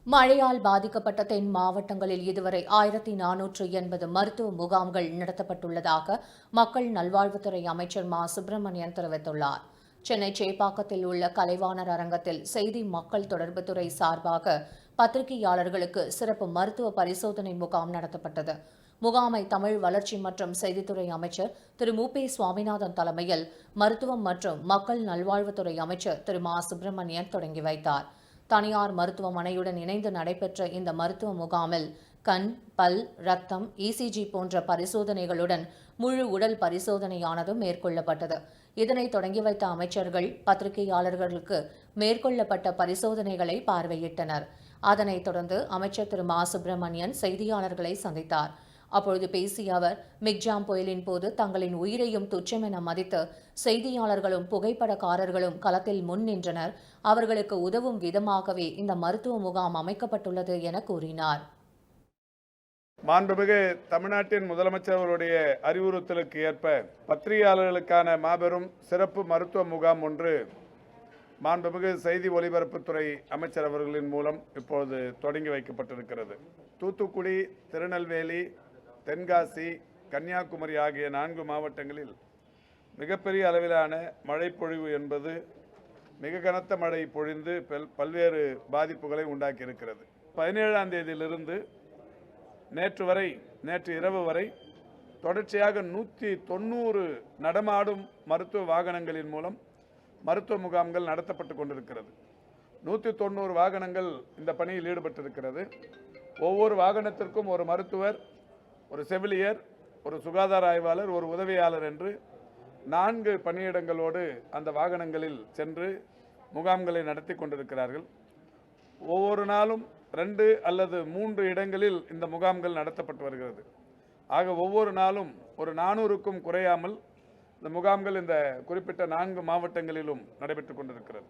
மழையால் பாதிக்கப்பட்ட தென் மாவட்டங்களில் இதுவரை 1480 மருத்துவ முகாம்கள் நடத்தப்பட்டுள்ளதாக மக்கள் நல்வாழ்வுத்துறை அமைச்சர் மா சுப்பிரமணியன் தெரிவித்துள்ளார். சென்னை சேப்பாக்கத்தில் உள்ள கலைவாணர் அரங்கத்தில் செய்தி மக்கள் தொடர்புத்துறை சார்பாக பத்திரிகையாளர்களுக்கு சிறப்பு மருத்துவ பரிசோதனை முகாம் நடத்தப்பட்டது. முகாமை தமிழ் வளர்ச்சி மற்றும் செய்தித்துறை அமைச்சர் திரு மு. சுவாமிநாதன் தலைமையில் மருத்துவம் மற்றும் மக்கள் நல்வாழ்வுத்துறை அமைச்சர் திரு மா சுப்பிரமணியன் தொடங்கி வைத்தார். தனியார் மருத்துவமனையுடன் இணைந்து நடைபெற்ற இந்த மருத்துவ முகாமில் கண், பல், ரத்தம், இசிஜி போன்ற பரிசோதனைகளுடன் முழு உடல் பரிசோதனையானது மேற்கொள்ளப்பட்டது. இதனை தொடங்கி வைத்த அமைச்சர்கள் பத்திரிகையாளர்களுக்கு மேற்கொள்ளப்பட்ட பரிசோதனைகளை பார்வையிட்டனர். அதனைத் தொடர்ந்து அமைச்சர் திரு மா சுப்பிரமணியன் செய்தியாளர்களை சந்தித்தார். அப்பொழுது பேசிய அவர், மிக்ஜாம் புயலின் போது தங்களின் உயிரையும் துச்சம் என மதித்து செய்தியாளர்களும் புகைப்படக்காரர்களும் களத்தில் முன் நின்றனர். அவர்களுக்கு உதவும் விதமாகவே இந்த மருத்துவ முகாம் அமைக்கப்பட்டுள்ளது என கூறினார். மாண்புமிகு தமிழ்நாட்டின் முதலமைச்சர் அவருடைய அறிவுறுத்தலுக்கு ஏற்ப பத்திரிகையாளர்களுக்கான மாபெரும் சிறப்பு மருத்துவ முகாம் ஒன்று மாண்புமிகு செய்தி ஒலிபரப்புத்துறை அமைச்சர் அவர்களின் மூலம் இப்பொழுது தொடங்கி வைக்கப்பட்டிருக்கிறது. தூத்துக்குடி, திருநெல்வேலி, தென்காசி, கன்னியாகுமரி ஆகிய 4 மாவட்டங்களில் மிகப்பெரிய அளவிலான மழை பொழிவு என்பது மிக கனத்த மழை பொழிந்து பல்வேறு பாதிப்புகளை உண்டாக்கியிருக்கிறது. 17ஆம் தேதியிலிருந்து நேற்று இரவு வரை தொடர்ச்சியாக 190 நடமாடும் மருத்துவ வாகனங்களின் மூலம் மருத்துவ முகாம்கள் நடத்தப்பட்டு கொண்டிருக்கிறது. 190 வாகனங்கள் இந்த பணியில் ஈடுபட்டிருக்கிறது. ஒவ்வொரு வாகனத்திற்கும் ஒரு மருத்துவர், ஒரு செவிலியர், ஒரு சுகாதார ஆய்வாளர், ஒரு உதவியாளர் என்று 4 பணியிடங்களோடு அந்த வாகனங்களில் சென்று முகாம்களை நடத்தி கொண்டிருக்கிறார்கள். ஒவ்வொரு நாளும் 2 அல்லது 3 இடங்களில் இந்த முகாம்கள் நடத்தப்பட்டு வருகிறது. ஆக ஒவ்வொரு நாளும் ஒரு 400க்கும் குறையாமல் இந்த முகாம்கள் இந்த குறிப்பிட்ட 4 மாவட்டங்களிலும் நடைபெற்றுக் கொண்டிருக்கிறது.